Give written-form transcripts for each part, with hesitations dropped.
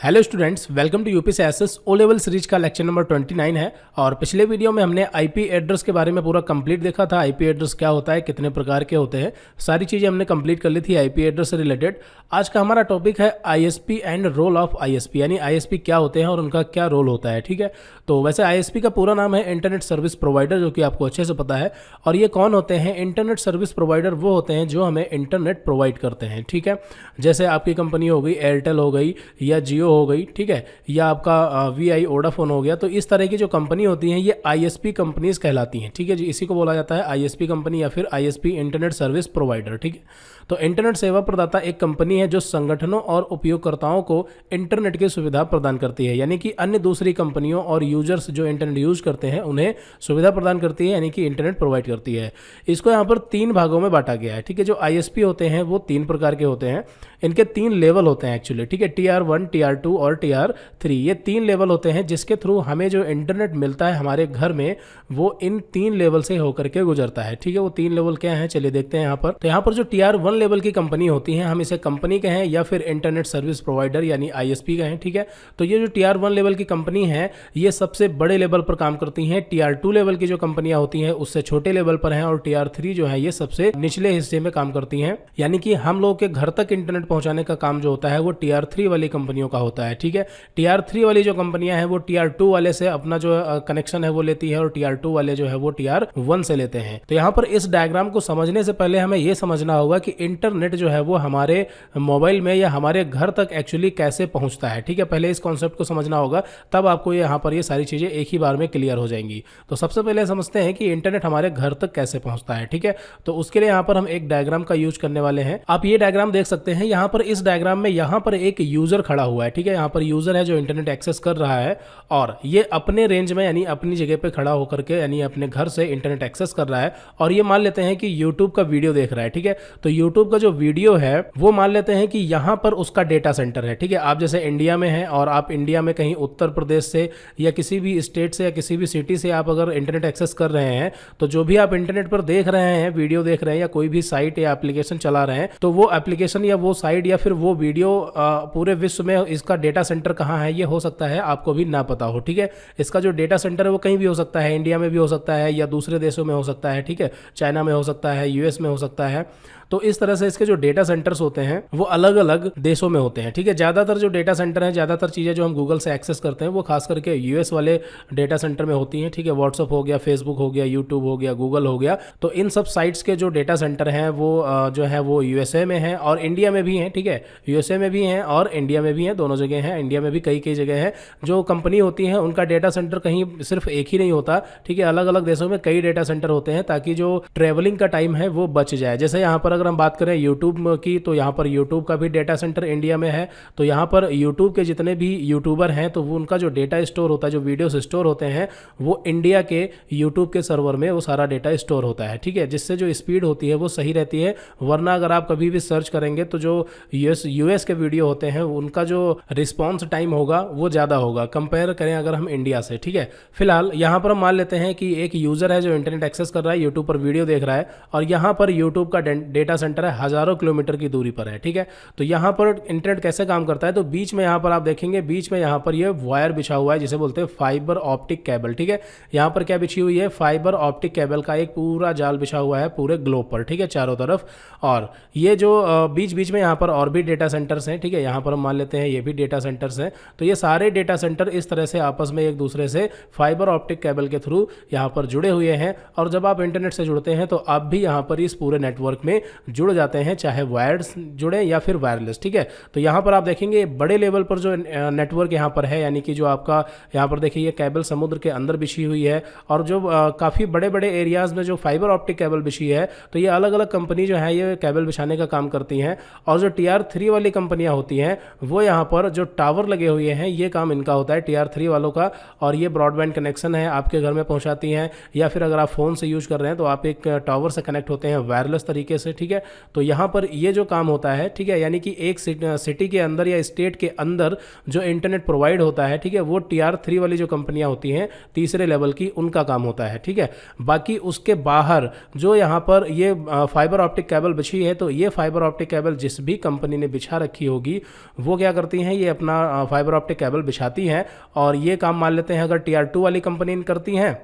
Hello students, welcome to UPSC O level series का lecture number 29 है। और पिछले वीडियो में हमने आईपी एड्रेस के बारे में पूरा कंप्लीट देखा था। आईपी एड्रेस क्या होता है, कितने प्रकार के होते हैं, सारी चीज़ें हमने कंप्लीट कर ली थी आईपी एड्रेस से रिलेटेड। आज का हमारा टॉपिक है ISP and role of ISP, यानी आईएसपी क्या होते हैं और उनका क्या रोल होता है। ठीक है, तो वैसे आईएसपी का पूरा नाम है इंटरनेट सर्विस प्रोवाइडर, जो कि आपको अच्छे से पता है। और ये कौन होते हैं? इंटरनेट सर्विस प्रोवाइडर वो होते हैं जो हमें इंटरनेट प्रोवाइड करते हैं। ठीक है, जैसे आपकी कंपनी हो गई एयरटेल हो गई या जियो हो गई, ठीक है, या आपका वीआई वोडाफोन हो गया। तो इस तरह की जो कंपनी होती हैं ये आईएसपी कंपनीज कहलाती हैं। ठीक है जी, इसी को बोला जाता है आईएसपी कंपनी या फिर आईएसपी इंटरनेट सर्विस प्रोवाइडर। ठीक है, तो इंटरनेट सेवा प्रदाता एक कंपनी है जो संगठनों और उपयोगकर्ताओं को इंटरनेट की सुविधा प्रदान करती है, यानी कि अन्य दूसरी कंपनियों और यूजर्स जो इंटरनेट यूज करते हैं उन्हें सुविधा प्रदान करती है, यानी कि इंटरनेट प्रोवाइड करती है। इसको यहाँ पर 3 भागों में बांटा गया है। ठीक है, जो आईएसपी होते हैं वो 3 प्रकार के होते हैं। इनके 3 लेवल होते हैं एक्चुअली। ठीक है, TR1, TR2 और TR3, ये 3 लेवल होते हैं जिसके थ्रू हमें जो इंटरनेट मिलता है हमारे घर में वो इन 3 लेवल से होकर के गुजरता है। ठीक है, वो 3 लेवल क्या हैं, चलिए देखते हैं यहाँ पर। तो यहाँ पर जो TR1 लेवल की कंपनी होती है हम इसे कंपनी कहें या फिर इंटरनेट सर्विस प्रोवाइडर यानी आईएसपी कहें। ठीक है, तो ये जो TR1 लेवल की कंपनी है ये सबसे बड़े लेवल पर काम करती हैं। TR2 लेवल की जो कंपनियां होती हैं उससे छोटे लेवल पर हैं, और TR3 जो है ये सबसे निचले हिस्से में काम करती हैं, यानी कि हम लोग के घर तक इंटरनेट पहुंचाने का काम जो होता है वो TR3 वाली कंपनियों का होता है। ठीक है, TR3 वाली जो कंपनियां हैं वो TR2 वाले से अपना जो कनेक्शन है वो लेती है, और TR2 वाले जो है वो TR1 से लेते हैं। तो यहाँ पर इस डायग्राम को समझने से पहले हमें ये समझना होगा कि इंटरनेट जो है वो हमारे मोबाइल में या हमारे घर तक एक्चुअली कैसे पहुंचता है। ठीक है, पहले इस कॉन्सेप्ट को समझना होगा, तब आपको यहाँ पर ये सारी चीजें एक ही बार में क्लियर हो जाएंगी। तो सबसे पहले समझते हैं कि इंटरनेट हमारे घर तक कैसे पहुंचता है। ठीक है, तो उसके लिए यहाँ पर हम एक डायग्राम का यूज करने वाले हैं। आप ये डायग्राम देख सकते हैं। यहाँ पर इस डायग्राम में यहाँ पर एक यूजर खड़ा हुआ है। ठीक है, यहाँ पर यूजर है जो इंटरनेट एक्सेस कर रहा है, और ये अपने रेंज में यानी अपनी जगह पे खड़ा होकर के यानी अपने घर से इंटरनेट एक्सेस कर रहा है। और ये मान लेते हैं कि यूट्यूब का वीडियो देख रहा है। ठीक है, तो यूट्यूब का जो वीडियो है वो मान लेते हैं कि यहाँ पर उसका डेटा सेंटर है। ठीक है, आप जैसे इंडिया में हैं और आप इंडिया में कहीं उत्तर प्रदेश से या किसी भी स्टेट से या किसी भी सिटी से आप अगर इंटरनेट एक्सेस कर रहे हैं, तो जो भी आप इंटरनेट पर देख रहे हैं, वीडियो देख रहे हैं या कोई भी साइट या एप्लीकेशन चला रहे हैं, तो वो एप्लीकेशन या वो साइट या फिर वो वीडियो पूरे विश्व में इसका डेटा सेंटर कहाँ है ये हो सकता है आपको भी ना पता हो। ठीक है, इसका जो डेटा सेंटर है वो कहीं भी हो सकता है, इंडिया में भी हो सकता है या दूसरे देशों में हो सकता है। ठीक है, चाइना में हो सकता है, यूएस में हो सकता है। तो इस तरह से इसके जो डेटा सेंटर्स होते हैं वो अलग अलग देशों में होते हैं। ठीक है, ज़्यादातर जो डेटा सेंटर हैं, ज़्यादातर चीज़ें जो हम गूगल से एक्सेस करते हैं वो खास करके यूएस वाले डेटा सेंटर में होती हैं। ठीक है, व्हाट्सअप हो गया, फेसबुक हो गया, यूट्यूब हो गया, गूगल हो गया, तो इन सब साइट्स के जो डेटा सेंटर हैं वो जो है वो यूएसए में हैं और इंडिया में भी हैं। ठीक है, यूएसए में भी हैं और इंडिया में भी हैं, दोनों जगह हैं। इंडिया में भी कई कई जगह हैं। जो कंपनी होती है उनका डेटा सेंटर कहीं सिर्फ एक ही नहीं होता। ठीक है, अलग अलग देशों में कई डेटा सेंटर होते हैं ताकि जो ट्रेवलिंग का टाइम है वो बच जाए। जैसे यहाँ पर अगर हम बात करें यूट्यूब की, तो यहाँ पर यूट्यूब का भी डेटा सेंटर इंडिया में है। तो यहाँ पर यूट्यूब के जितने भी यूट्यूबर हैं तो वो उनका जो डेटा स्टोर होता है, जो वीडियोस स्टोर होते हैं, वो इंडिया के यूट्यूब के सर्वर में वो सारा डेटा स्टोर होता है। ठीक है, जिससे जो स्पीड होती है वो सही रहती है। वरना अगर आप कभी भी सर्च करेंगे तो जो यूएस के वीडियो होते हैं उनका जो रिस्पॉन्स टाइम होगा वो ज़्यादा होगा कंपेयर करें अगर हम इंडिया से। ठीक है, फिलहाल यहाँ पर हम मान लेते हैं कि एक यूज़र है जो इंटरनेट एक्सेस कर रहा है, यूट्यूब पर वीडियो देख रहा है, और यहाँ पर यूट्यूब का डेटा सेंटर है हज़ारों किलोमीटर की दूरी पर है। ठीक है, तो यहाँ पर इंटरनेट कैसे काम करता है, तो बीच में यहाँ पर आप देखेंगे, बीच में यहाँ पर ये वायर बिछा हुआ है जिसे बोलते हैं फाइबर ऑप्टिक केबल। ठीक है, यहाँ पर क्या बिछी हुई है, फाइबर ऑप्टिक केबल का एक पूरा जाल बिछा हुआ है पूरे ग्लोब पर। ठीक है, चारों तरफ। और ये जो बीच बीच में यहाँ पर और भी डेटा सेंटर्स हैं। ठीक है, यहाँ पर हम मान लेते हैं ये भी डेटा सेंटर्स हैं। तो ये सारे डेटा सेंटर इस तरह से आपस में एक दूसरे से फाइबर ऑप्टिक केबल के थ्रू यहाँ पर जुड़े हुए हैं। और जब आप इंटरनेट से जुड़ते हैं तो आप भी यहाँ पर इस पूरे नेटवर्क में जुड़ जाते हैं, चाहे वायर्ड जुड़े या फिर वायरलेस। ठीक है, तो यहाँ पर आप देखेंगे बड़े लेवल पर जो नेटवर्क यहाँ पर है, यानी कि जो आपका यहाँ पर देखिए ये केबल समुद्र के अंदर बिछी हुई है, और जो काफ़ी बड़े बड़े एरियाज में जो फाइबर ऑप्टिक केबल बिछी है, तो ये अलग अलग कंपनी जो है ये केबल बिछाने का काम करती हैं। और जो TR3 वाली कंपनियां होती हैं वो यहाँ पर जो टावर लगे हुए हैं ये काम इनका होता है TR3 वालों का, और ये ब्रॉडबैंड कनेक्शन है आपके घर में पहुँचाती हैं, या फिर अगर आप फ़ोन से यूज़ कर रहे हैं तो आप एक टावर से कनेक्ट होते हैं वायरलेस तरीके से। ठीक है, तो यहाँ पर ये जो काम होता है, ठीक है, यानी कि एक सिटी के अंदर या स्टेट के अंदर जो इंटरनेट प्रोवाइड होता है, ठीक है, वो TR3 वाली जो कंपनियां होती हैं तीसरे लेवल की, उनका काम होता है। ठीक है, बाकी उसके बाहर जो यहाँ पर ये फाइबर ऑप्टिक केबल बिछी है, तो ये फाइबर ऑप्टिक केबल जिस भी कंपनी ने बिछा रखी होगी वो क्या करती हैं, ये अपना फाइबर ऑप्टिक केबल बिछाती हैं, और ये काम मान लेते हैं अगर Tier 2 वाली कंपनी करती हैं,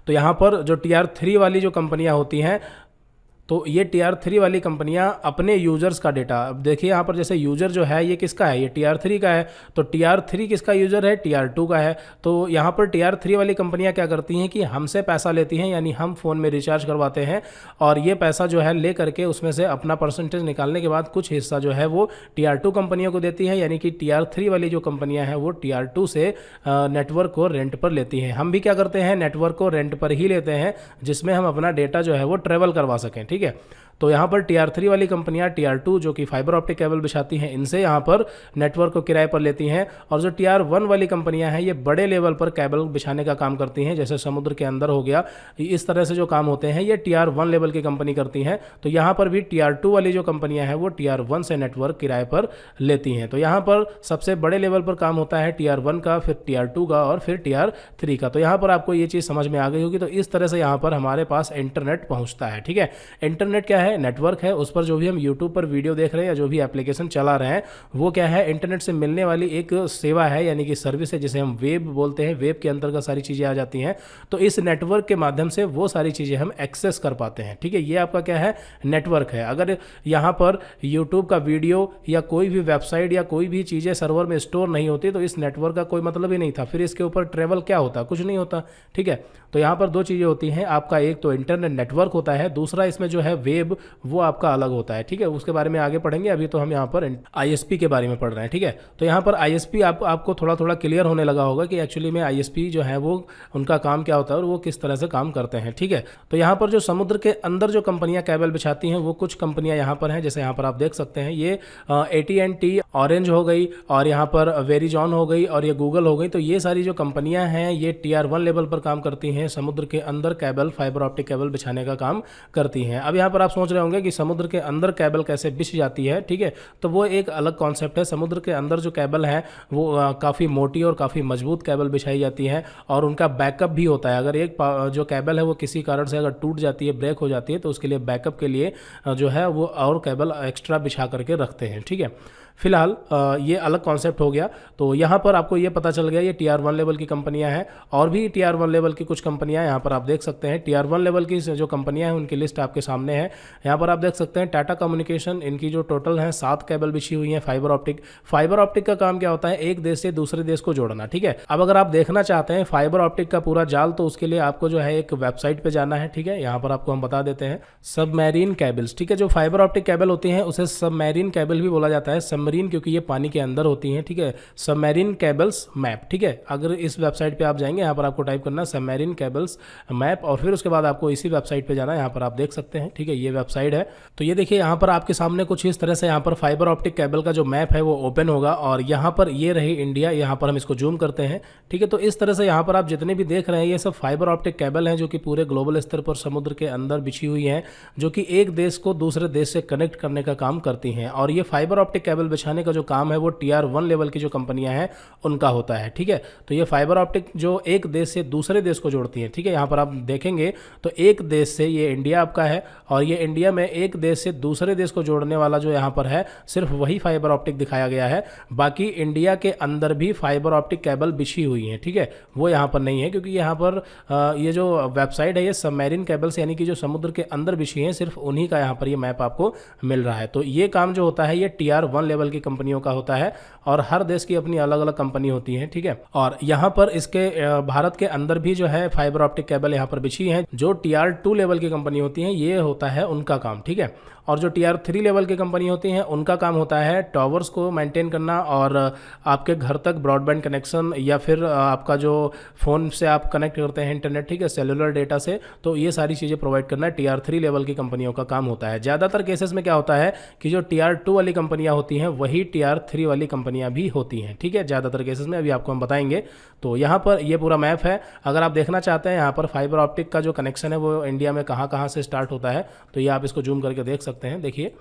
तो यहाँ पर जो Tier 3 वाली जो कंपनियाँ होती हैं, तो ये Tier 3 वाली कंपनियां अपने यूज़र्स का डेटा, अब देखिए यहाँ पर जैसे यूज़र जो है ये किसका है, ये Tier 3 का है, तो Tier 3 किसका यूज़र है, Tier 2 का है। तो यहाँ पर Tier 3 वाली कंपनियां क्या करती हैं कि हमसे पैसा लेती हैं, यानी हम फ़ोन में रिचार्ज करवाते हैं, और ये पैसा जो है ले करके उसमें से अपना परसेंटेज निकालने के बाद कुछ हिस्सा जो है वो Tier 2 कंपनियों को देती है, यानी कि Tier 3 वाली जो कंपनियाँ हैं वो Tier 2 से नेटवर्क को रेंट पर लेती हैं। हम भी क्या करते हैं, नेटवर्क को रेंट पर ही लेते हैं, जिसमें हम अपना डेटा जो है वो ट्रेवल करवा सकें, ठीक है। तो यहाँ पर Tier 3 वाली कंपनियाँ Tier 2 जो कि फाइबर ऑप्टिक केबल बिछाती हैं, इनसे यहाँ पर नेटवर्क को किराए पर लेती हैं, और जो Tier 1 वाली कंपनियाँ हैं ये बड़े लेवल पर केबल बिछाने का काम करती हैं, जैसे समुद्र के अंदर हो गया, इस तरह से जो काम होते हैं ये Tier 1 लेवल की कंपनी करती हैं। तो यहाँ पर भी Tier 2 वाली जो कंपनियाँ हैं वो Tier 1 से नेटवर्क किराए पर लेती हैं। तो यहाँ पर सबसे बड़े लेवल पर काम होता है Tier 1 का, फिर Tier 2 का, और फिर Tier 3 का। तो यहाँ पर आपको ये चीज़ समझ में आ गई होगी। तो इस तरह से यहाँ पर हमारे पास इंटरनेट पहुँचता है, ठीक है। इंटरनेट क्या है, नेटवर्क है, उस पर जो भी हम YouTube पर वीडियो देख रहे हैं या जो भी एप्लीकेशन चला रहे हैं वो क्या है, इंटरनेट से मिलने वाली एक सेवा है, यानी कि सर्विस है, जिसे हम वेब बोलते हैं। वेब के अंतर्गत सारी चीज़ें आ जाती हैं। तो इस नेटवर्क के माध्यम से वो सारी चीज़ें हम एक्सेस कर पाते हैं, ठीक है। ये आपका क्या है, नेटवर्क है। अगर यहाँ पर YouTube का वीडियो या कोई भी वेबसाइट या कोई भी चीज़ें सर्वर में स्टोर नहीं होती तो इस नेटवर्क का कोई मतलब ही नहीं था, फिर इसके ऊपर ट्रेवल क्या होता, कुछ नहीं होता, ठीक है। तो यहाँ पर दो चीज़ें होती हैं, आपका एक तो इंटरनेट नेटवर्क होता है, दूसरा इसमें जो है वेब वो आपका अलग होता है, ठीक है। उसके बारे में आगे पढ़ेंगे, अभी तो हम यहाँ पर ISP के बारे में पढ़ रहे हैं, ठीक है। तो यहाँ पर ISP आपको थोड़ा थोड़ा क्लियर होने लगा होगा कि एक्चुअली में ISP जो है वो उनका काम क्या होता है और वो किस तरह से काम करते हैं, ठीक है। तो यहाँ पर जो समुद्र के अंदर जो कंपनियां केबल बिछाती हैं वो कुछ कंपनियां यहाँ पर हैं, जैसे यहाँ पर आप देख सकते हैं ये AT&T, ऑरेंज हो गई, और यहाँ पर वेरिजॉन हो गई, और ये गूगल हो गई। तो ये सारी जो कंपनियां हैं ये Tier 1 लेवल पर काम करती हैं, समुद्र के अंदर केबल, फाइबर ऑप्टिक केबल बिछाने का काम करती हैं। अब यहाँ पर आप सोच रहे होंगे कि समुद्र के अंदर केबल कैसे बिछ जाती है, ठीक है। तो वो एक अलग कॉन्सेप्ट है। समुद्र के अंदर जो केबल है वो काफ़ी मोटी और काफ़ी मजबूत केबल बिछाई जाती है, और उनका बैकअप भी होता है। अगर एक जो केबल है वो किसी कारण से अगर टूट जाती है, ब्रेक हो जाती है, तो उसके लिए बैकअप के लिए जो है वो और केबल एक्स्ट्रा बिछा करके रखते हैं, ठीक है। फिलहाल ये अलग कॉन्सेप्ट हो गया। तो यहाँ पर आपको ये पता चल गया ये Tier 1 लेवल की कंपनियाँ हैं, और भी Tier 1 लेवल की कुछ कंपनियाँ यहाँ पर आप देख सकते हैं। Tier 1 लेवल की जो कंपनियाँ हैं उनकी लिस्ट आपके सामने है। यहाँ पर आप देख सकते हैं टाटा कम्युनिकेशन, इनकी जो टोटल है 7 केबल बिछी हुई हैं फाइबर ऑप्टिक। फाइबर ऑप्टिक का काम क्या होता है, एक देश से दूसरे देश को जोड़ना, ठीक है। अब अगर आप देखना चाहते हैं फाइबर ऑप्टिक का पूरा जाल, तो उसके लिए आपको जो है एक वेबसाइट पर जाना है, ठीक है। यहाँ पर आपको हम बता देते हैं सबमरीन केबल्स, ठीक है। जो फाइबर ऑप्टिक केबल होती हैं उसे सबमरीन केबल भी बोला जाता है, सबमरीन क्योंकि ये पानी के अंदर होती हैं, ठीक है। सबमरीन केबल्स मैप, ठीक है। अगर इस वेबसाइट पे आप जाएंगे, यहाँ पर आपको टाइप करना है सबमरीन केबल्स मैप, और फिर उसके बाद आपको इसी वेबसाइट पे जाना है। यहाँ पर आप देख सकते हैं, ठीक है, ये वेबसाइट है। तो ये देखिए यहाँ पर आपके सामने कुछ इस तरह से यहाँ पर फाइबर ऑप्टिक केबल का जो मैप है वो ओपन होगा, और यहाँ पर ये रही इंडिया। यहाँ पर हम इसको जूम करते हैं, ठीक है। तो इस तरह से यहाँ पर आप जितने भी देख रहे हैं ये सब फाइबर ऑप्टिक केबल हैं, जो कि पूरे ग्लोबल स्तर पर समुद्र के अंदर बिछी हुई हैं, जो कि एक देश को दूसरे देश से कनेक्ट करने का काम करती हैं। और ये फाइबर ऑप्टिक केबल बिछाने का जो काम है वो Tier 1 लेवल की जो कंपनियां हैं उनका होता है, ठीक है। तो ये फाइबर ऑप्टिक जो एक देश से दूसरे देश को जोड़ती है, ठीक है। यहाँ पर आप देखेंगे तो एक देश से, ये इंडिया आपका है, और ये इंडिया में एक देश से दूसरे देश को जोड़ने वाला जो यहाँ पर है सिर्फ वही फाइबर ऑप्टिक दिखाया गया है। बाकी इंडिया के अंदर भी फाइबर ऑप्टिक केबल बिछी हुई है, ठीक है, वो यहाँ पर नहीं है, क्योंकि यहाँ पर ये जो वेबसाइट है ये सबमरीन केबल्स यानी कि जो समुद्र के अंदर बिछी हैं, सिर्फ उन्हीं का यहाँ पर ये मैप आपको मिल रहा है। तो ये काम जो होता है ये Tier 1 लेवल की कंपनियों का होता है, और हर देश की अपनी अलग अलग कंपनी होती है, ठीक है। और यहाँ पर इसके भारत के अंदर भी जो है फाइबर ऑप्टिक केबल यहाँ पर बिछी हैं। जो Tier 2 लेवल की कंपनी होती हैं ये होता है उनका काम, ठीक है। और जो Tier 3 लेवल की कंपनी होती हैं उनका काम होता है टावर्स को मेंटेन करना, और आपके घर तक ब्रॉडबैंड कनेक्शन, या फिर आपका जो फ़ोन से आप कनेक्ट करते हैं इंटरनेट, ठीक है, सेलुलर डेटा से, तो ये सारी चीज़ें प्रोवाइड करना Tier 3 लेवल की कंपनियों का काम होता है। ज़्यादातर केसेस में क्या होता है कि जो Tier 2 वाली कंपनियां होती हैं वही Tier 3 वाली कंपनियां भी होती हैं, ठीक है, ज़्यादातर केसेस में, अभी आपको हम बताएंगे। तो यहाँ पर ये पूरा मैप है। अगर आप देखना चाहते हैं यहाँ पर फाइबर ऑप्टिक का जो कनेक्शन है वो इंडिया में कहाँ कहाँ से स्टार्ट होता है, तो ये आप इसको जूम करके देख सकते हैं। देखिए,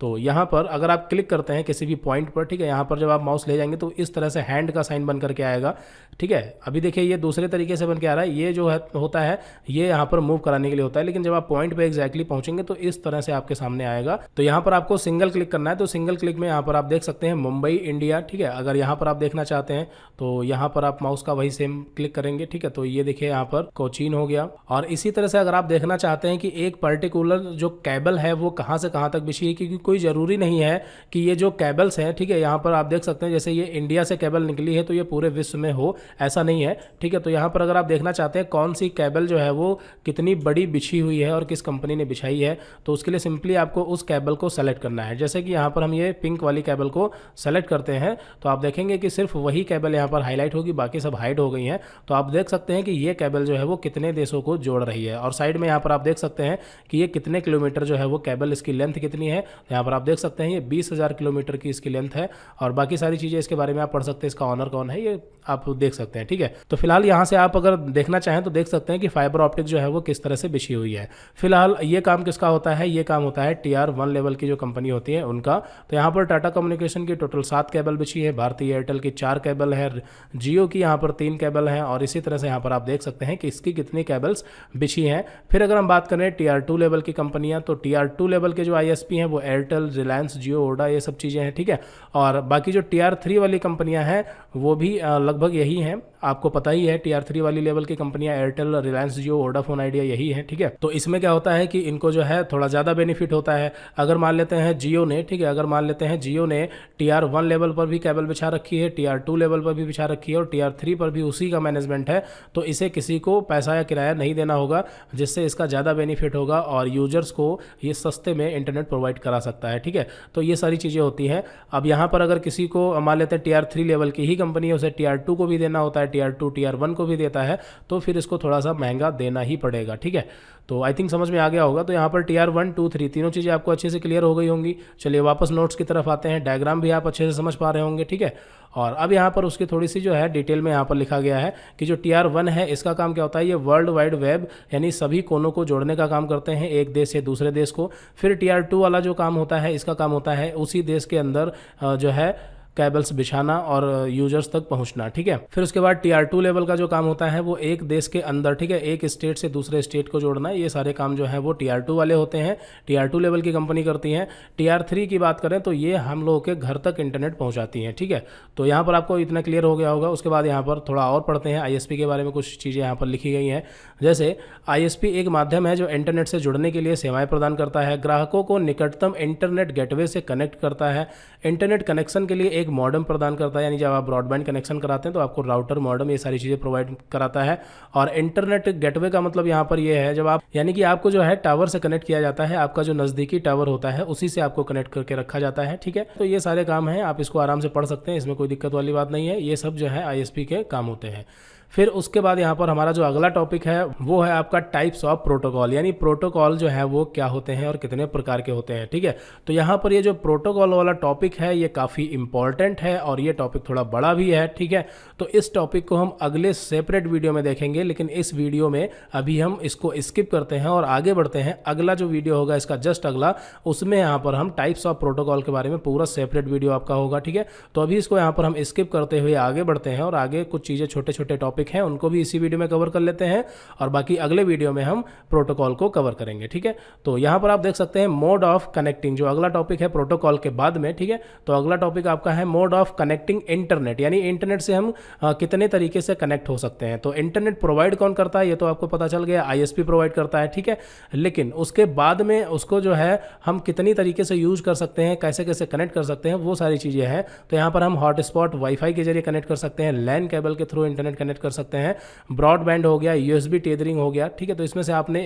तो यहाँ पर अगर आप क्लिक करते हैं किसी भी पॉइंट पर, ठीक है, यहाँ पर जब आप माउस ले जाएंगे तो इस तरह से हैंड का साइन बन करके आएगा। ठीक है, अभी देखिए ये दूसरे तरीके से बन के आ रहा है, ये जो है होता है ये यहाँ पर मूव कराने के लिए होता है, लेकिन जब आप पॉइंट पे एग्जैक्टली पहुंचेंगे तो इस तरह से आपके सामने आएगा। तो यहाँ पर आपको सिंगल क्लिक करना है, तो सिंगल क्लिक में यहाँ पर आप देख सकते हैं मुंबई इंडिया। ठीक है, अगर यहाँ पर आप देखना चाहते हैं तो यहाँ पर आप माउस का वही सेम क्लिक करेंगे। ठीक है, तो ये देखिए यहाँ पर कोचीन हो गया। और इसी तरह से अगर आप देखना चाहते हैं कि एक पर्टिकुलर जो केबल है वो कहाँ से कहाँ तक बिछी है, क्योंकि कोई ज़रूरी नहीं है कि ये जो केबल्स हैं, ठीक है, यहाँ पर आप देख सकते हैं जैसे ये इंडिया से केबल निकली है तो ये पूरे विश्व में हो, ऐसा नहीं है। ठीक है, तो यहाँ पर अगर आप देखना चाहते हैं कौन सी केबल जो है वो कितनी बड़ी बिछी हुई है और किस कंपनी ने बिछाई है, तो उसके लिए सिंपली आपको उस केबल को सेलेक्ट करना है। जैसे कि यहाँ पर हम ये पिंक वाली केबल को सेलेक्ट करते हैं तो आप देखेंगे कि सिर्फ वही केबल यहाँ पर हाईलाइट होगी, बाकी सब हाइड हो गई हैं। तो आप देख सकते हैं कि ये केबल जो है वो कितने देशों को जोड़ रही है। और साइड में यहाँ पर आप देख सकते हैं कि ये कितने किलोमीटर जो है वो केबल, इसकी लेंथ कितनी है। यहाँ पर आप देख सकते हैं ये 20,000 किलोमीटर की इसकी लेंथ है। और बाकी सारी चीज़ें इसके बारे में आप पढ़ सकते हैं, इसका ऑनर कौन है ये आप देख सकते हैं। ठीक है, तो फिलहाल यहाँ से आप अगर देखना चाहें तो देख सकते हैं कि फाइबर ऑप्टिक जो है वो किस तरह से बिछी हुई है। फिलहाल ये काम किसका होता है, ये काम होता है TR1 लेवल की जो कंपनी होती है उनका। तो यहाँ पर टाटा कम्युनिकेशन की टोटल 7 केबल बिछी है, भारतीय एयरटेल की 4 केबल है, जियो की यहाँ पर 3 केबल है, और इसी तरह से यहाँ पर आप देख सकते हैं कि इसकी कितनी केबल्स बिछी हैं। फिर अगर हम बात करें TR2 लेवल की कंपनियाँ, तो TR2 लेवल के जो ISP हैं वो एयरटेल, रिलायंस, जियो, ओडा, ये सब चीज़ें हैं। ठीक है, और बाकी जो TR3 वाली कंपनियाँ हैं वो भी लगभग यही हैं, आपको पता ही है। TR3 वाली लेवल की कंपनियां एयरटेल, रिलायंस, जियो, वोडाफोन आइडिया यही है। ठीक है, तो इसमें क्या होता है कि इनको जो है थोड़ा ज़्यादा बेनिफिट होता है। अगर मान लेते हैं जियो ने, ठीक है, अगर मान लेते हैं जियो ने TR1 लेवल पर भी केबल बिछा रखी है, TR2 लेवल पर भी बिछा रखी है और TR3 पर भी उसी का मैनेजमेंट है, तो इसे किसी को पैसा या किराया नहीं देना होगा, जिससे इसका ज़्यादा बेनिफिट होगा और यूजर्स को ये सस्ते में इंटरनेट प्रोवाइड करा सकता है। ठीक है, तो ये सारी चीज़ें होती हैं। अब यहाँ पर अगर किसी को मान लेते हैं TR3 लेवल की ही कंपनी है, उसे TR2 को भी देना होता है, TR2 TR1 को भी देता है, तो फिर इसको थोड़ा सा महंगा देना ही पड़ेगा। ठीक है, तो आई थिंक समझ में आ गया होगा। तो यहाँ पर TR1, 2, 3 तीनों चीज़ें आपको अच्छे से क्लियर हो गई होंगी। चलिए वापस नोट्स की तरफ आते हैं, डायग्राम भी आप अच्छे से समझ पा रहे होंगे। ठीक है, और अब यहाँ पर उसकी थोड़ी सी जो है डिटेल में यहाँ पर लिखा गया है कि जो TR1 है इसका काम क्या होता है, ये वर्ल्ड वाइड वेब यानी सभी कोनों को जोड़ने का काम करते हैं, एक देश से दूसरे देश को। फिर TR2 वाला जो काम होता है, इसका काम होता है उसी देश के अंदर जो है केबल्स बिछाना और यूजर्स तक पहुंचना। ठीक है, फिर उसके बाद TR2 लेवल का जो काम होता है वो एक देश के अंदर, ठीक है, एक स्टेट से दूसरे स्टेट को जोड़ना। ये सारे काम जो है वो TR2 वाले होते हैं, TR2 लेवल की कंपनी करती हैं। TR3 की बात करें तो ये हम लोगों के घर तक इंटरनेट पहुंचाती हैं। ठीक है, तो यहाँ पर आपको इतना क्लियर हो गया होगा। उसके बाद यहाँ पर थोड़ा और पढ़ते हैं, ISP के बारे में कुछ चीज़ें यहाँ पर लिखी गई हैं। जैसे ISP एक माध्यम है जो इंटरनेट से जुड़ने के लिए सेवाएं प्रदान करता है, ग्राहकों को निकटतम इंटरनेट गेटवे से कनेक्ट करता है, इंटरनेट कनेक्शन के लिए एक मॉडेम प्रदान करता है, यानी जब आप ब्रॉडबैंड कनेक्शन कराते हैं तो आपको राउटर, मॉडेम, ये सारी चीज़ें प्रोवाइड कराता है। और इंटरनेट गेटवे का मतलब यहाँ पर ये है जब आप, यानी कि आपको जो है टावर से कनेक्ट किया जाता है, आपका जो नज़दीकी टावर होता है उसी से आपको कनेक्ट करके रखा जाता है। ठीक है, तो ये सारे काम हैं, आप इसको आराम से पढ़ सकते हैं, इसमें कोई दिक्कत वाली बात नहीं है। ये सब जो है ISP के काम होते हैं। फिर उसके बाद यहाँ पर हमारा जो अगला टॉपिक है वो है आपका टाइप्स ऑफ प्रोटोकॉल, यानी प्रोटोकॉल जो है वो क्या होते हैं और कितने प्रकार के होते हैं। ठीक है, तो यहाँ पर ये जो प्रोटोकॉल वाला टॉपिक है ये काफ़ी इंपॉर्टेंट है और ये टॉपिक थोड़ा बड़ा भी है। ठीक है, तो इस टॉपिक को हम अगले सेपरेट वीडियो में देखेंगे, लेकिन इस वीडियो में अभी हम इसको स्किप करते हैं और आगे बढ़ते हैं। अगला जो वीडियो होगा इसका जस्ट अगला, उसमें यहाँ पर हम टाइप्स ऑफ प्रोटोकॉल के बारे में पूरा सेपरेट वीडियो आपका होगा। ठीक है, तो अभी इसको यहाँ पर हम स्किप करते हुए आगे बढ़ते हैं और आगे कुछ चीज़ें, छोटे छोटे टॉपिक हैं, उनको भी इसी वीडियो में कवर कर लेते हैं और बाकी अगले वीडियो में हम प्रोटोकॉल को कवर करेंगे। ठीक है, तो यहाँ पर आप देख सकते हैं मोड ऑफ कनेक्टिंग, जो अगला टॉपिक है प्रोटोकॉल के बाद में। ठीक है, तो अगला टॉपिक आपका है मोड ऑफ कनेक्टिंग इंटरनेट, यानी इंटरनेट से हम कितने तरीके से कनेक्ट हो सकते हैं। तो इंटरनेट प्रोवाइड कौन करता है ये तो आपको पता चल गया, ISP प्रोवाइड करता है। ठीक है, लेकिन उसके बाद में उसको जो है हम कितनी तरीके से यूज कर सकते हैं, कैसे कैसे कनेक्ट कर सकते हैं, वो सारी चीज़ें हैं। तो यहाँ पर हम हॉटस्पॉट वाईफाई के जरिए कनेक्ट कर सकते हैं, लैन केबल के थ्रू इंटरनेट कनेक्ट कर सकते हैं, ब्रॉडबैंड हो गया, USB टेदरिंग हो गया। ठीक है, तो इसमें से आपने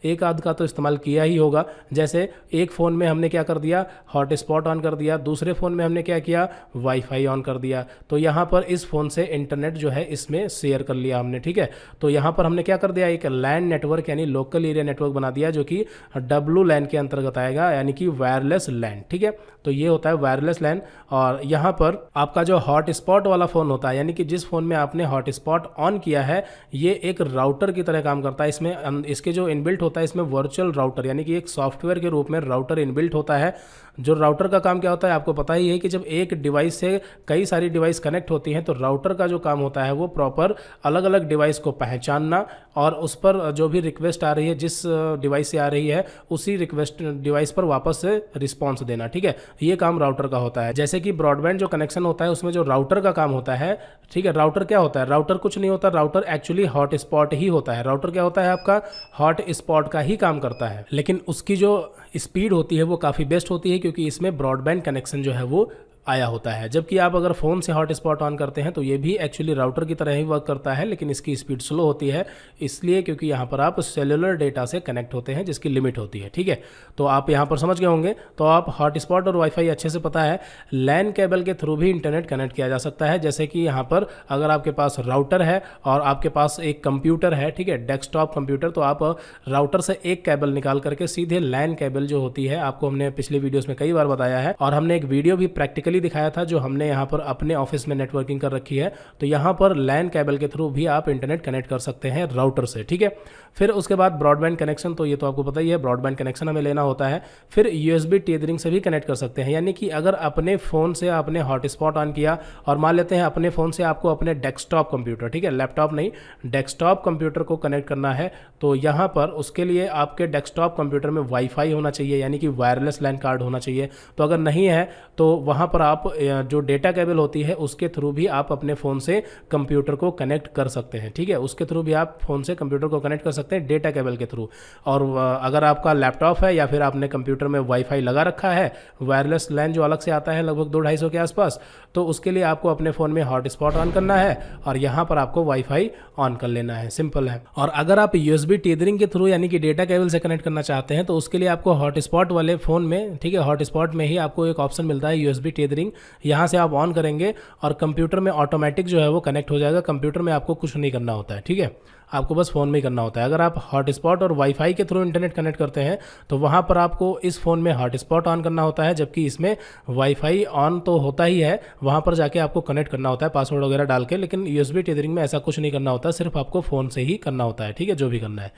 एक आध का तो इस्तेमाल किया ही होगा। जैसे एक फ़ोन में हमने क्या कर दिया, हॉटस्पॉट ऑन कर दिया, दूसरे फ़ोन में हमने क्या किया, वाईफाई ऑन कर दिया। तो यहाँ पर इस फ़ोन से इंटरनेट जो है इसमें शेयर कर लिया हमने। ठीक है, तो यहाँ पर हमने क्या कर दिया, एक लैन नेटवर्क यानी लोकल एरिया नेटवर्क बना दिया, जो कि WLAN के अंतर्गत आएगा, यानी कि वायरलेस लैन। ठीक है, तो ये होता है वायरलेस लैन। और यहाँ पर आपका जो हॉटस्पॉट वाला फ़ोन होता है, यानी कि जिस फ़ोन में आपने हॉटस्पॉट हॉटस्पॉट ऑन किया है, ये एक राउटर की तरह काम करता है। इसमें इसके जो इनबिल्ट होता है, इसमें वर्चुअल राउटर यानी कि एक सॉफ्टवेयर के रूप में राउटर इनबिल्ट होता है। जो राउटर का काम क्या होता है आपको पता ही है कि जब एक डिवाइस से कई सारी डिवाइस कनेक्ट होती हैं तो राउटर का जो काम होता है वो प्रॉपर अलग अलग डिवाइस को पहचानना और उस पर जो भी रिक्वेस्ट आ रही है, जिस डिवाइस से आ रही है उसी रिक्वेस्ट डिवाइस पर वापस से रिस्पॉन्स देना। ठीक है, ये काम राउटर का होता है। जैसे कि ब्रॉडबैंड जो कनेक्शन होता है उसमें जो राउटर का काम होता है, ठीक है, राउटर क्या होता है, राउटर कुछ नहीं होता, राउटर एक्चुअली हॉटस्पॉट ही होता है। राउटर क्या होता है आपका हॉटस्पॉट का ही काम करता है, लेकिन उसकी जो स्पीड होती है वो काफ़ी बेस्ट होती है क्योंकि इसमें ब्रॉडबैंड कनेक्शन जो है वो आया होता है। जबकि आप अगर फ़ोन से हॉटस्पॉट ऑन करते हैं तो ये भी एक्चुअली राउटर की तरह ही वर्क करता है, लेकिन इसकी स्पीड स्लो होती है, इसलिए क्योंकि यहाँ पर आप सेलुलर डेटा से कनेक्ट होते हैं जिसकी लिमिट होती है। ठीक है, तो आप यहाँ पर समझ गए होंगे। तो आप हॉटस्पॉट और वाईफाई अच्छे से पता है, लैन केबल के थ्रू भी इंटरनेट कनेक्ट किया जा सकता है। जैसे कि यहाँ पर अगर आपके पास राउटर है और आपके पास एक कंप्यूटर है, ठीक है, डेस्कटॉप कंप्यूटर, तो आप राउटर से एक केबल निकाल करके सीधे लैन केबल जो होती है, आपको हमने पिछले वीडियोस में कई बार बताया है और हमने एक वीडियो भी प्रैक्टिकली दिखाया था जो हमने यहाँ पर अपने ऑफिस में नेटवर्किंग कर रखी है। तो यहाँ पर लैन केबल के थ्रू भी आप इंटरनेट कनेक्ट कर सकते हैं राउटर से। ठीक है, फिर उसके बाद ब्रॉडबैंड कनेक्शन, तो ये तो आपको पता ही है, ब्रॉडबैंड कनेक्शन हमें लेना होता है। फिर यूएसबी टेथरिंग से भी कनेक्ट कर सकते हैं, यानी कि अगर अपने फ़ोन से आपने हॉटस्पॉट ऑन किया और मान लेते हैं अपने फ़ोन से आपको अपने डेस्कटॉप कंप्यूटर, ठीक है, लैपटॉप नहीं, डेस्कटॉप कंप्यूटर को कनेक्ट करना है, तो यहाँ पर उसके लिए आपके डेस्कटॉप कंप्यूटर में वाईफाई होना चाहिए, यानी कि वायरलेस लैन कार्ड होना चाहिए। तो अगर नहीं है तो वहाँ पर आप जो डेटा केबल होती है उसके थ्रू भी आप अपने फ़ोन से कंप्यूटर को कनेक्ट कर सकते हैं। ठीक है, उसके थ्रू भी आप फ़ोन से कंप्यूटर को कनेक्ट कर सकते हैं डेटा केबल के थ्रू। और अगर आपका लैपटॉप है या फिर आपने कंप्यूटर में वाईफाई लगा रखा है, वायरलेस लैन जो अलग से आता है लगभग 200-250 के आसपास, तो उसके लिए आपको अपने फ़ोन में हॉटस्पॉट ऑन करना है और यहाँ पर आपको वाईफाई ऑन कर लेना है, सिंपल है। और अगर आप यूएसबी टेथरिंग के थ्रू यानी कि डेटा केबल से कनेक्ट करना चाहते हैं तो उसके लिए आपको हॉटस्पॉट वाले फ़ोन में, ठीक है, हॉटस्पॉट में ही आपको एक ऑप्शन मिलता है यूएसबी टेथरिंग, यहाँ से आप ऑन करेंगे और कंप्यूटर में ऑटोमेटिक जो है वो कनेक्ट हो जाएगा। कंप्यूटर में आपको कुछ नहीं करना होता है, ठीक है, आपको बस फ़ोन में ही करना होता है। अगर आप हॉटस्पॉट और वाईफाई के थ्रू इंटरनेट कनेक्ट करते हैं तो वहाँ पर आपको इस फ़ोन में हॉटस्पॉट ऑन करना होता है, जबकि इसमें वाईफाई ऑन तो होता ही है, वहाँ पर जाके आपको कनेक्ट करना होता है पासवर्ड वगैरह डाल के। लेकिन यूएसबी टेथरिंग में ऐसा कुछ नहीं करना होता, सिर्फ आपको फ़ोन से ही करना होता है, ठीक है, जो भी करना है।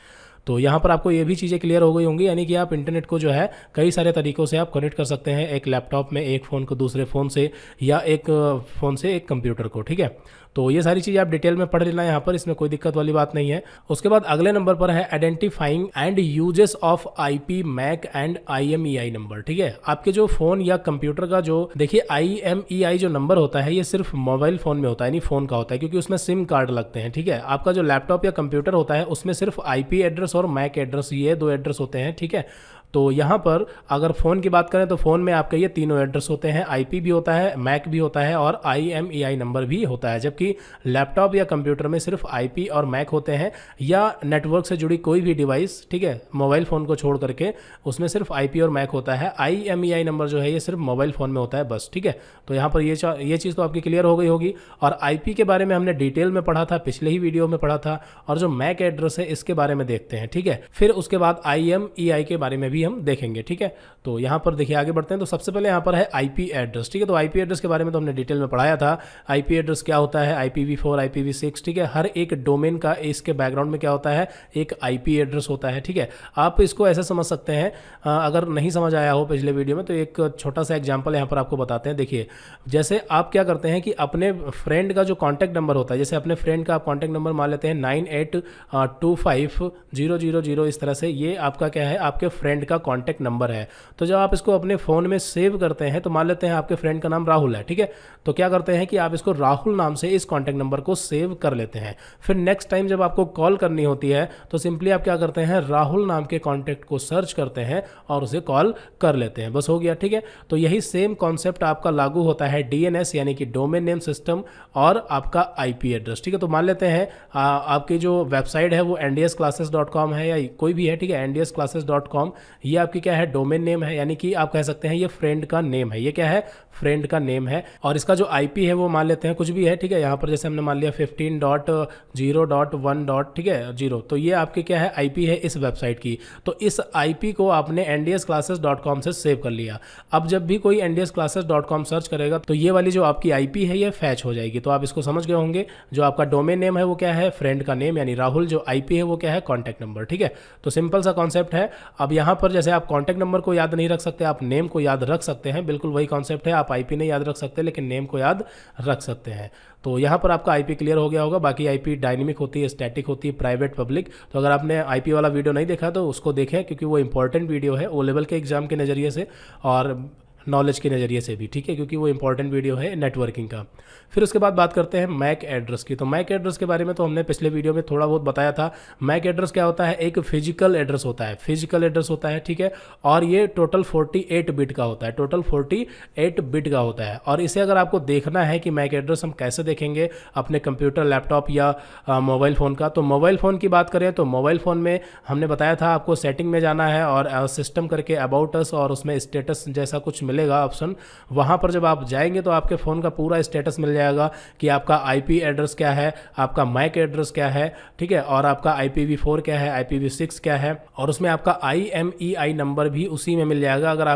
तो यहाँ पर आपको ये भी चीज़ें क्लियर हो गई होंगी, यानी कि आप इंटरनेट को जो है कई सारे तरीक़ों से आप कनेक्ट कर सकते हैं, एक लैपटॉप में एक फ़ोन को दूसरे फ़ोन से, या एक फ़ोन से एक कंप्यूटर को। ठीक है, तो ये सारी चीज़ें आप डिटेल में पढ़ लेना यहाँ पर, इसमें कोई दिक्कत वाली बात नहीं है। उसके बाद अगले नंबर पर है identifying and uses of IP, MAC and IMEI number. ठीक है, आपके जो फ़ोन या कंप्यूटर का जो, देखिए IMEI जो नंबर होता है ये सिर्फ मोबाइल फ़ोन में होता है, यानी फ़ोन का होता है, क्योंकि उसमें सिम कार्ड लगते हैं। ठीक है, आपका जो लैपटॉप या कंप्यूटर होता है उसमें सिर्फ IP एड्रेस और मैक एड्रेस, ये 2 एड्रेस होते हैं। ठीक है, तो यहाँ पर अगर फ़ोन की बात करें तो फ़ोन में आपके ये तीनों एड्रेस होते हैं, IP भी होता है, मैक भी होता है और IMEI नंबर भी होता है। जबकि लैपटॉप या कंप्यूटर में सिर्फ IP और मैक होते हैं, या नेटवर्क से जुड़ी कोई भी डिवाइस, ठीक है, मोबाइल फ़ोन को छोड़ करके उसमें सिर्फ IP और मैक होता है। IMEI नंबर जो है ये सिर्फ मोबाइल फ़ोन में होता है बस। ठीक है, तो यहाँ पर ये चीज़ तो आपकी क्लियर हो गई होगी। और IP के बारे में हमने डिटेल में पढ़ा था, पिछले ही वीडियो में पढ़ा था। और जो मैक एड्रेस है इसके बारे में देखते हैं। ठीक है, फिर उसके बाद IMEI के बारे में भी हम देखेंगे। ठीक है, तो यहाँ पर देखिए आगे बढ़ते हैं। तो सबसे पहले यहाँ पर है IP एड्रेस। ठीक है, तो IP एड्रेस के बारे में तो हमने डिटेल में पढ़ाया था। IP एड्रेस क्या होता है, IPv4, IPv6, ठीक है, हर एक डोमेन का इसके बैकग्राउंड में क्या होता है, एक IP एड्रेस होता है। ठीक है, आप इसको ऐसे समझ सकते हैं, अगर नहीं समझ आया हो पिछले वीडियो में तो एक छोटा सा एग्जाम्पल यहाँ पर आपको बताते हैं। देखिए, जैसे आप क्या करते हैं कि अपने फ्रेंड का जो कॉन्टैक्ट नंबर होता है, जैसे अपने फ्रेंड का आप कॉन्टैक्ट नंबर मान लेते हैं 98250000, इस तरह से, ये आपका क्या है, आपके फ्रेंड का कॉन्टैक्ट नंबर है। तो जब आप इसको अपने फ़ोन में सेव करते हैं तो मान लेते हैं आपके फ्रेंड का नाम राहुल है। ठीक है, तो क्या करते हैं कि आप इसको राहुल नाम से इस कॉन्टैक्ट नंबर को सेव कर लेते हैं। फिर नेक्स्ट टाइम जब आपको कॉल करनी होती है तो सिंपली आप क्या करते हैं, राहुल नाम के कॉन्टैक्ट को सर्च करते हैं और उसे कॉल कर लेते हैं, बस हो गया। ठीक है, तो यही सेम कॉन्सेप्ट आपका लागू होता है DNS यानी कि डोमेन नेम सिस्टम और आपका IP एड्रेस। ठीक है, तो मान लेते हैं आपकी जो वेबसाइट है वो ndsclasses.com है या कोई भी है, ठीक है, ndsclasses.com, ये आपकी क्या है, डोमेन नेम है, यानी कि आप कह सकते हैं ये फ्रेंड का नेम है। ये क्या है, फ्रेंड का नेम है। और इसका जो आईपी है वो मान लेते हैं कुछ भी है, ठीक है। यहाँ पर जैसे हमने मान लिया 15.0.1. ठीक है 0, तो ये आपके क्या है, आईपी है इस वेबसाइट की। तो इस आईपी को आपने ndsclasses.com से सेव कर लिया। अब जब भी कोई ndsclasses.com सर्च करेगा तो ये वाली जो आपकी आईपी है ये फैच हो जाएगी। तो आप इसको समझ गए होंगे, जो आपका डोमेन नेम है वो क्या है, फ्रेंड का नेम यानी राहुल, जो आईपी है वो क्या है, कॉन्टैक्ट नंबर। ठीक है, तो सिंपल सा कॉन्सेप्ट है। अब यहाँ पर जैसे आप कॉन्टैक्ट नंबर को याद नहीं रख सकते, आप नेम को याद रख सकते हैं, बिल्कुल वही कॉन्सेप्ट है। आप आईपी नहीं याद रख सकते लेकिन नेम को याद रख सकते हैं। तो यहाँ पर आपका आईपी क्लियर हो गया होगा। बाकी आईपी डायनेमिक होती है, स्टैटिक होती है, प्राइवेट, पब्लिक। तो अगर आपने आईपी वाला वीडियो नहीं देखा तो उसको देखें, क्योंकि वो इंपॉर्टेंट वीडियो है ओ लेवल के एग्जाम के नज़रिए से और नॉलेज के नज़रिए से भी, ठीक है, क्योंकि वो इंपॉर्टेंट वीडियो है नेटवर्किंग का। फिर उसके बाद बात करते हैं मैक एड्रेस की। तो मैक एड्रेस के बारे में तो हमने पिछले वीडियो में थोड़ा बहुत बताया था। मैक एड्रेस क्या होता है, एक फिजिकल एड्रेस होता है, फिजिकल एड्रेस होता है, ठीक है। और ये टोटल 48 बिट का होता है, टोटल 48 बिट का होता है। और इसे अगर आपको देखना है कि मैक एड्रेस हम कैसे देखेंगे अपने कंप्यूटर, लैपटॉप या मोबाइल फ़ोन का, तो मोबाइल फ़ोन की बात करें तो मोबाइल फ़ोन में हमने बताया था आपको सेटिंग में जाना है और सिस्टम करके अबाउट अस और उसमें स्टेटस जैसा कुछ मिलेगा ऑप्शन। वहाँ पर जब आप जाएंगे तो आपके फ़ोन का पूरा स्टेटस मिल जाएगा कि आपका आईपी एड्रेस क्या है, आपका मैक एड्रेस क्या है, ठीक है, और आपका IPv4 क्या है, IPv6 क्या है, और उसमें आपका IMEI नंबर भी उसी में मिल जाएगा। अगर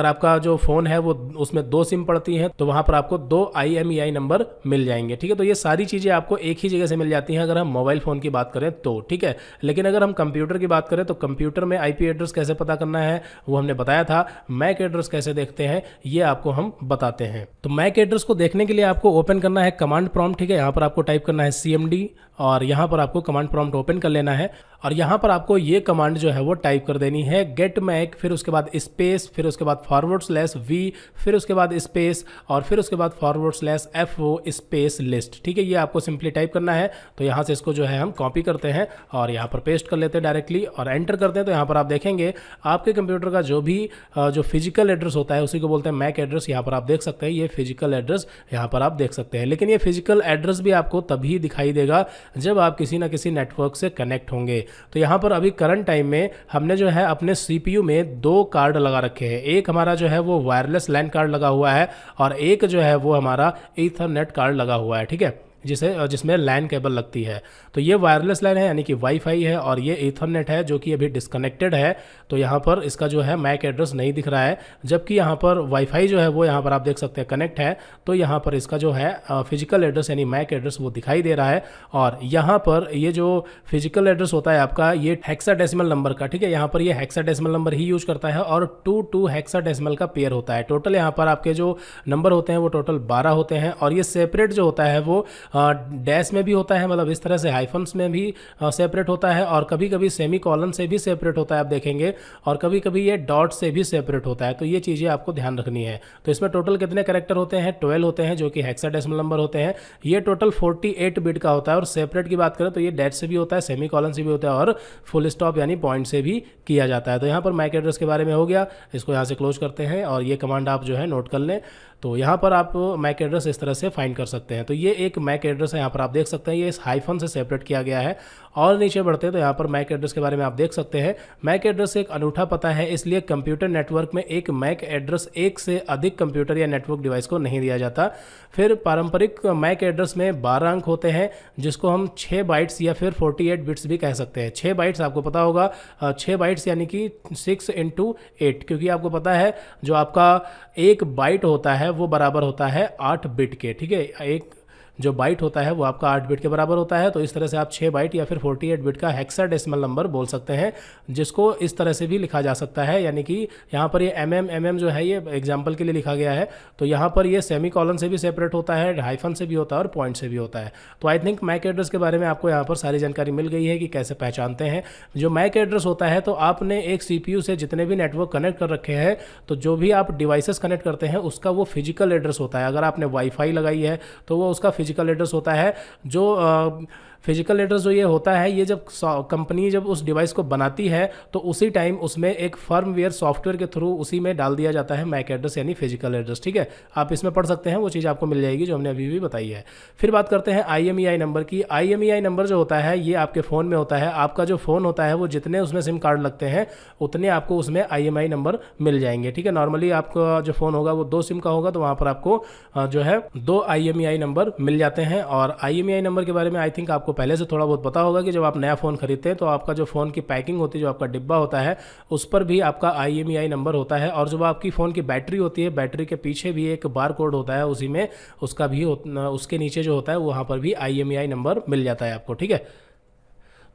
आपका जो फ़ोन है वो उसमें 2 सिम पड़ती हैं तो वहाँ पर आपको 2 IMEI नंबर मिल जाएंगे, ठीक है। तो ये सारी चीज़ें आपको एक ही जगह से मिल जाती हैं अगर हम मोबाइल फ़ोन की बात करें तो, ठीक है। लेकिन अगर हम कंप्यूटर की बात करें तो कंप्यूटर में आईपी एड्रेस कैसे पता करना है वो हमने बताया था। मैक एड्रेस कैसे देखते हैं ये आपको हम बताते हैं। तो मैक एड्रेस को देखने के लिए आपको ओपन करना है कमांड प्रॉम्प्ट, ठीक है। यहाँ पर आपको टाइप करना है CMD और यहाँ पर आपको कमांड प्रॉम्प्ट ओपन कर लेना है और यहाँ पर आपको ये कमांड जो है वो टाइप कर देनी है, गेट मैक, फिर उसके बाद स्पेस, फिर उसके बाद /v, फिर उसके बाद स्पेस और फिर उसके बाद /FO स्पेस लिस्ट, ठीक है। ये आपको सिंपली टाइप करना है। तो यहाँ से इसको जो है हम कॉपी करते हैं और यहाँ पर पेस्ट कर लेते हैं डायरेक्टली और एंटर करते हैं। तो यहाँ पर आप देखेंगे आपके कंप्यूटर का जो भी जो फिजिकल एड्रेस होता है उसी को बोलते हैं मैक एड्रेस। यहाँ पर आप देख सकते हैं ये फिजिकल एड्रेस यहाँ पर आप देख सकते हैं। लेकिन ये फिजिकल एड्रेस भी आपको तभी दिखाई देगा जब आप किसी ना किसी नेटवर्क से कनेक्ट होंगे। तो यहाँ पर अभी करंट टाइम में हमने जो है अपने CPU में 2 कार्ड लगा रखे हैं। एक हमारा जो है वो वायरलेस लैन कार्ड लगा हुआ है और एक जो है वो हमारा ईथरनेट कार्ड लगा हुआ है, ठीक है, जिसमें लैन केबल लगती है। तो ये वायरलेस लैन है यानी कि वाईफाई है और ये ईथरनेट है जो कि अभी डिस्कनेक्टेड है। तो यहाँ पर इसका जो है मैक एड्रेस नहीं दिख रहा है, जबकि यहाँ पर वाईफाई जो है वो यहाँ पर आप देख सकते हैं कनेक्ट है। तो यहाँ पर इसका जो है फिजिकल एड्रेस यानी मैक एड्रेस वो दिखाई दे रहा है। और यहाँ पर ये जो फिजिकल एड्रेस होता है आपका ये हेक्साडेसिमल नंबर का, ठीक है, यहाँ पर ये हेक्साडेसिमल नंबर ही यूज करता है और 2 हेक्साडेसिमल का पेयर होता है। टोटल यहाँ पर आपके जो नंबर होते हैं वो टोटल 12 होते हैं और ये सेपरेट जो होता है वो डैश में भी होता है, मतलब इस तरह से हाइफन्स में भी सेपरेट होता है और कभी कभी सेमी कॉलन से भी सेपरेट होता है, आप देखेंगे, और कभी कभी ये डॉट से भी सेपरेट होता है। तो ये चीज़ें आपको ध्यान रखनी है। तो इसमें टोटल कितने कैरेक्टर होते हैं, 12 होते हैं जो कि हेक्साडेसिमल नंबर होते हैं। ये टोटल 48 बिट का होता है और सेपरेट की बात करें तो ये डैश से भी होता है, सेमी कॉलन से भी होता है और फुल स्टॉप यानी पॉइंट से भी किया जाता है। तो यहाँ पर मैक एड्रेस के बारे में हो गया, इसको यहाँ से क्लोज करते हैं और ये कमांड आप जो है नोट कर लें। तो यहाँ पर आप मैक एड्रेस इस तरह से फाइंड कर सकते हैं। तो ये एक मैक एड्रेस है, यहाँ पर आप देख सकते हैं ये इस हाइफन से सेपरेट किया गया है। और नीचे बढ़ते हैं तो यहाँ पर मैक एड्रेस के बारे में आप देख सकते हैं। मैक एड्रेस एक अनूठा पता है, इसलिए कंप्यूटर नेटवर्क में एक मैक एड्रेस एक से अधिक कंप्यूटर या नेटवर्क डिवाइस को नहीं दिया जाता। फिर पारंपरिक मैक एड्रेस में 12 अंक होते हैं जिसको हम 6 बाइट्स या फिर 48 बिट्स भी कह सकते हैं। 6 बाइट्स आपको पता होगा, 6 बाइट्स यानी कि 6 × 8, क्योंकि आपको पता है जो आपका एक बाइट होता है वो बराबर होता है 8 बिट के, ठीक है। एक जो बाइट होता है वो आपका 8 बिट के बराबर होता है। तो इस तरह से आप 6 बाइट या फिर 48 बिट का हेक्साडेसिमल नंबर बोल सकते हैं, जिसको इस तरह से भी लिखा जा सकता है, यानी कि यहाँ पर ये mm जो है ये एग्जाम्पल के लिए लिखा गया है। तो यहाँ पर ये सेमी कॉलन से भी सेपरेट होता है, हाइफन से भी होता है और पॉइंट से भी होता है। तो आई थिंक मैक एड्रेस के बारे में आपको यहाँ पर सारी जानकारी मिल गई है कि कैसे पहचानते हैं। जो मैक एड्रेस होता है तो आपने एक CPU से जितने भी नेटवर्क कनेक्ट कर रखे हैं तो जो भी आप डिवाइसेस कनेक्ट करते हैं उसका वो फिजिकल एड्रेस होता है। अगर आपने वाईफाई लगाई है तो वो उसका फिजिकल एड्रेस होता है। जो फिजिकल एड्रेस जो ये होता है, ये जब कंपनी जब उस डिवाइस को बनाती है तो उसी टाइम उसमें एक फर्मवेयर सॉफ्टवेयर के थ्रू उसी में डाल दिया जाता है मैक एड्रेस यानी फिजिकल एड्रेस। ठीक है, आप इसमें पढ़ सकते हैं, वो चीज़ आपको मिल जाएगी जो हमने अभी भी बताई है। फिर बात करते हैं IMEI नंबर की। IMEI नंबर जो होता है ये आपके फ़ोन में होता है। आपका जो फ़ोन होता है वो जितने उसमें सिम कार्ड लगते हैं उतने आपको उसमें IMEI नंबर मिल जाएंगे। ठीक है, नॉर्मली आपका जो फ़ोन होगा वो 2 सिम का होगा तो वहाँ पर आपको जो है 2 IMEI नंबर मिल जाते हैं। और IMEI नंबर के बारे में आई थिंक आपको पहले से थोड़ा बहुत पता होगा कि जब आप नया फ़ोन खरीदते हैं तो आपका जो फ़ोन की पैकिंग होती है, जो आपका डिब्बा होता है, उस पर भी आपका IMEI नंबर होता है। और जब आपकी फ़ोन की बैटरी होती है, बैटरी के पीछे भी एक बार कोड होता है, उसी में उसका भी उसके नीचे जो होता है वहाँ पर भी IMEI नंबर मिल जाता है आपको। ठीक है,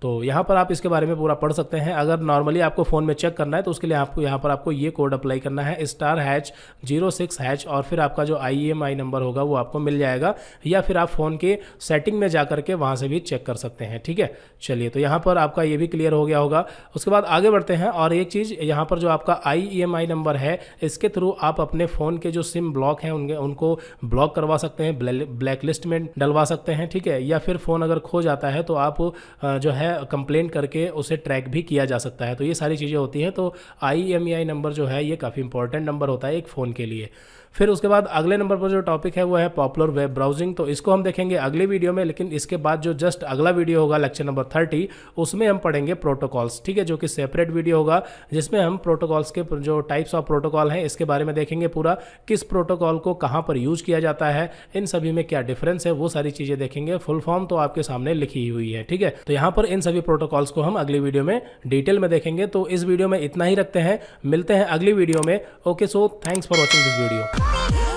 तो यहाँ पर आप इसके बारे में पूरा पढ़ सकते हैं। अगर नॉर्मली आपको फ़ोन में चेक करना है तो उसके लिए आपको यहाँ पर आपको ये कोड अप्लाई करना है *#06# और फिर आपका जो IMEI नंबर होगा वो आपको मिल जाएगा, या फिर आप फ़ोन के सेटिंग में जा करके वहाँ से भी चेक कर सकते हैं। ठीक है, चलिए, तो यहाँ पर आपका ये भी क्लियर हो गया होगा। उसके बाद आगे बढ़ते हैं और एक चीज़ यहाँ पर जो आपका IMEI नंबर है, इसके थ्रू आप अपने फ़ोन के जो सिम ब्लॉक हैं उनको ब्लॉक करवा सकते हैं, ब्लैक लिस्ट में डलवा सकते हैं। ठीक है, या फिर फ़ोन अगर खो जाता है तो आप जो है कंप्लेंट करके उसे ट्रैक भी किया जा सकता है। तो ये सारी चीज़ें होती हैं। तो IMEI नंबर जो है ये काफ़ी इंपॉर्टेंट नंबर होता है एक फ़ोन के लिए। फिर उसके बाद अगले नंबर पर जो टॉपिक है वो है पॉपुलर वेब ब्राउजिंग। तो इसको हम देखेंगे अगली वीडियो में, लेकिन इसके बाद जो जस्ट अगला वीडियो होगा लेक्चर नंबर 30, उसमें हम पढ़ेंगे प्रोटोकॉल्स। ठीक है, जो कि सेपरेट वीडियो होगा जिसमें हम प्रोटोकॉल्स के जो टाइप्स ऑफ प्रोटोकॉल हैं इसके बारे में देखेंगे पूरा, किस प्रोटोकॉल को कहाँ पर यूज़ किया जाता है, इन सभी में क्या डिफरेंस है, वो सारी चीज़ें देखेंगे। फुल फॉर्म तो आपके सामने लिखी हुई है। ठीक है, तो यहाँ पर इन सभी प्रोटोकॉल्स को हम अगली वीडियो में डिटेल में देखेंगे। तो इस वीडियो में इतना ही रखते हैं, मिलते हैं अगली वीडियो में। Okay, so thanks for watching this video.